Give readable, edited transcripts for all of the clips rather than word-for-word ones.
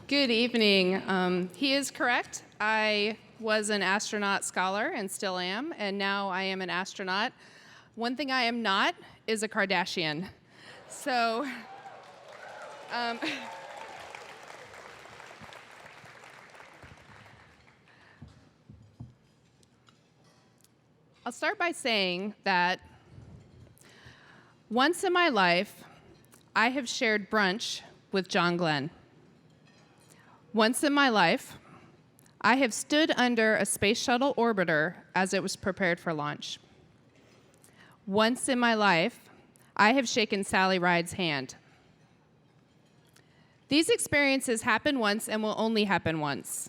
Good evening. He is correct. I was an astronaut scholar and still am, and now I am an astronaut. One thing I am not is a Kardashian. So, I'll start by saying that once in my life, I have shared brunch with John Glenn. Once in my life, I have stood under a space shuttle orbiter as it was prepared for launch. Once in my life, I have shaken Sally Ride's hand. These experiences happen once and will only happen once.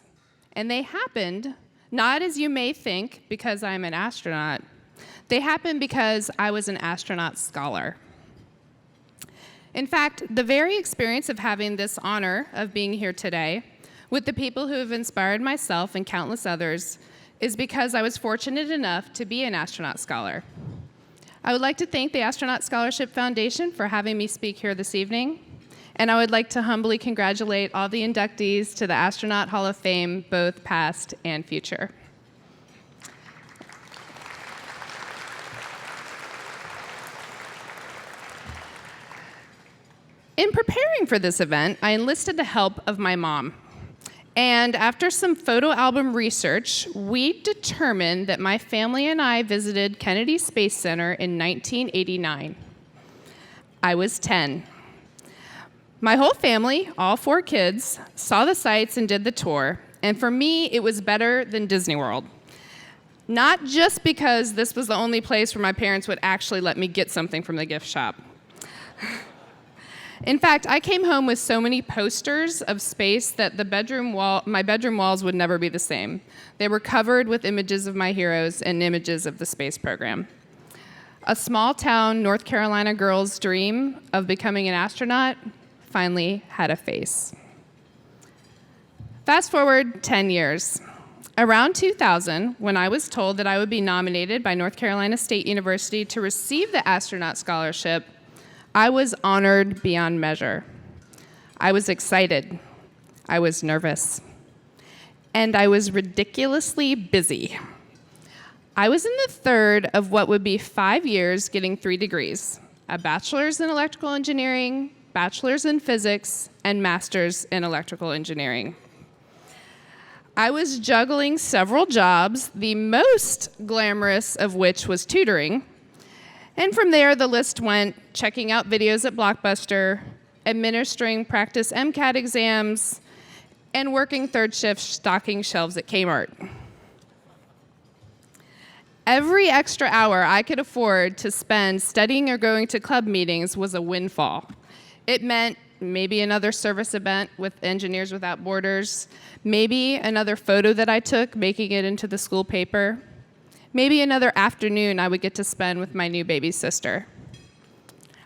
And they happened not as you may think because I'm an astronaut. They happened because I was an astronaut scholar. In fact, the very experience of having this honor of being here today with the people who have inspired myself and countless others is because I was fortunate enough to be an astronaut scholar. I would like to thank the Astronaut Scholarship Foundation for having me speak here this evening, and I would like to humbly congratulate all the inductees to the Astronaut Hall of Fame, both past and future. In preparing for this event, I enlisted the help of my mom. And after some photo album research, we determined that my family and I visited Kennedy Space Center in 1989. I was 10. My whole family, all 4 kids, saw the sights and did the tour. And for me, it was better than Disney World. Not just because this was the only place where my parents would actually let me get something from the gift shop. In fact, I came home with so many posters of space that my bedroom walls would never be the same. They were covered with images of my heroes and images of the space program. A small-town North Carolina girl's dream of becoming an astronaut finally had a face. Fast forward 10 years. Around 2000, when I was told that I would be nominated by North Carolina State University to receive the astronaut scholarship, I was honored beyond measure. I was excited. I was nervous. And I was ridiculously busy. I was in the third of what would be 5 years getting 3 degrees, a bachelor's in electrical engineering, bachelor's in physics, and master's in electrical engineering. I was juggling several jobs, the most glamorous of which was tutoring. And from there, the list went checking out videos at Blockbuster, administering practice MCAT exams, and working third shift stocking shelves at Kmart. Every extra hour I could afford to spend studying or going to club meetings was a windfall. It meant maybe another service event with Engineers Without Borders, maybe another photo that I took making it into the school paper, maybe another afternoon I would get to spend with my new baby sister.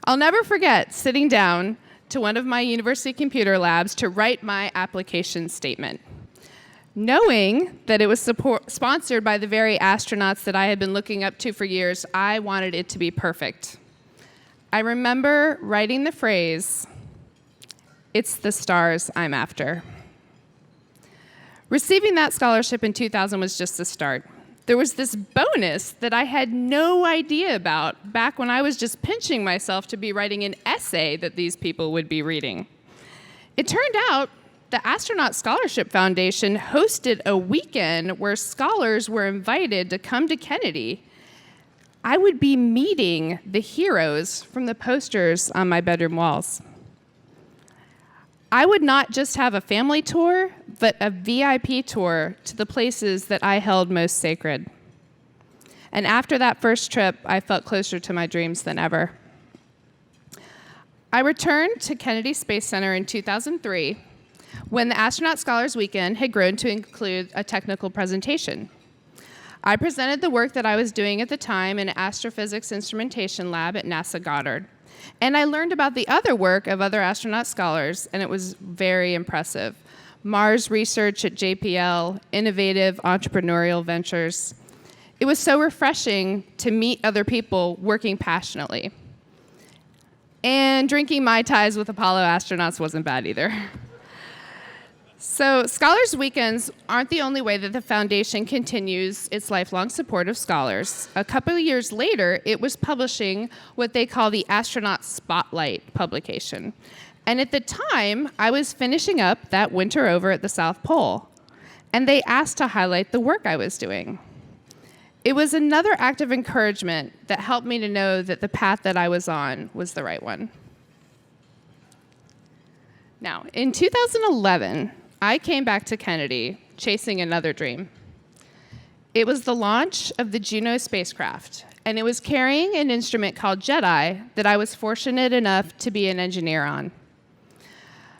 I'll never forget sitting down to one of my university computer labs to write my application statement. Knowing that it was sponsored by the very astronauts that I had been looking up to for years, I wanted it to be perfect. I remember writing the phrase, "It's the stars I'm after." Receiving that scholarship in 2000 was just the start. There was this bonus that I had no idea about back when I was just pinching myself to be writing an essay that these people would be reading. It turned out the Astronaut Scholarship Foundation hosted a weekend where scholars were invited to come to Kennedy. I would be meeting the heroes from the posters on my bedroom walls. I would not just have a family tour, but a VIP tour to the places that I held most sacred. And after that first trip, I felt closer to my dreams than ever. I returned to Kennedy Space Center in 2003 when the Astronaut Scholars Weekend had grown to include a technical presentation. I presented the work that I was doing at the time in an astrophysics instrumentation lab at NASA Goddard. And I learned about the other work of other astronaut scholars, and it was very impressive. Mars research at JPL, innovative entrepreneurial ventures. It was so refreshing to meet other people working passionately. And drinking Mai Tais with Apollo astronauts wasn't bad either. So Scholars Weekends aren't the only way that the foundation continues its lifelong support of scholars. A couple of years later, it was publishing what they call the Astronaut Spotlight publication. And at the time, I was finishing up that winter over at the South Pole, and they asked to highlight the work I was doing. It was another act of encouragement that helped me to know that the path that I was on was the right one. Now, in 2011, I came back to Kennedy chasing another dream. It was the launch of the Juno spacecraft, and it was carrying an instrument called JEDI that I was fortunate enough to be an engineer on.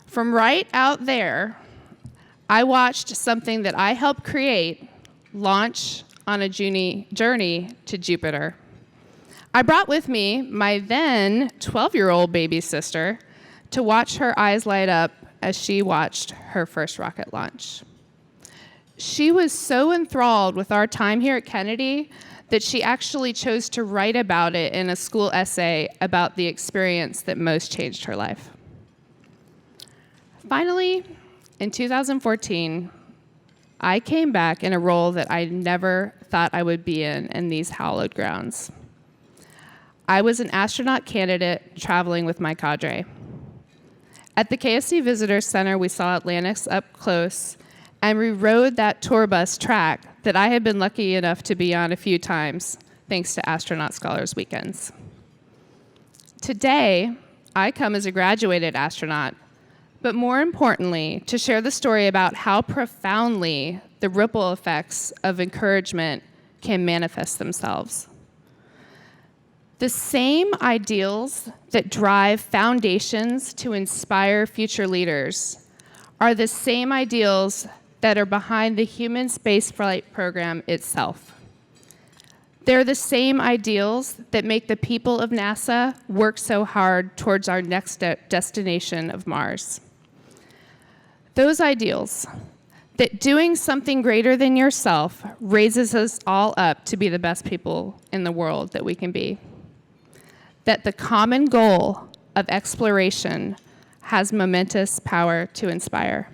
From right out there, I watched something that I helped create launch on a journey to Jupiter. I brought with me my then 12-year-old baby sister to watch her eyes light up as she watched her first rocket launch. She was so enthralled with our time here at Kennedy that she actually chose to write about it in a school essay about the experience that most changed her life. Finally, in 2014, I came back in a role that I never thought I would be in these hallowed grounds. I was an astronaut candidate traveling with my cadre. At the KSC Visitor Center, we saw Atlantis up close, and we rode that tour bus track that I had been lucky enough to be on a few times, thanks to Astronaut Scholars Weekends. Today, I come as a graduated astronaut, but more importantly, to share the story about how profoundly the ripple effects of encouragement can manifest themselves. The same ideals that drive foundations to inspire future leaders are the same ideals that are behind the human spaceflight program itself. They're the same ideals that make the people of NASA work so hard towards our next destination of Mars. Those ideals, that doing something greater than yourself raises us all up to be the best people in the world that we can be. That the common goal of exploration has momentous power to inspire.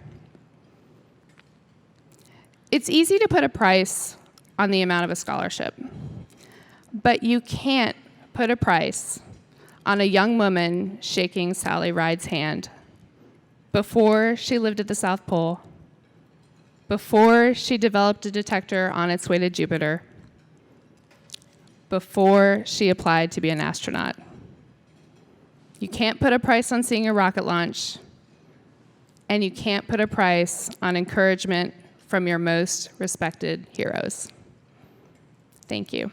It's easy to put a price on the amount of a scholarship, but you can't put a price on a young woman shaking Sally Ride's hand before she lived at the South Pole, before she developed a detector on its way to Jupiter, before she applied to be an astronaut. You can't put a price on seeing a rocket launch, and you can't put a price on encouragement from your most respected heroes. Thank you.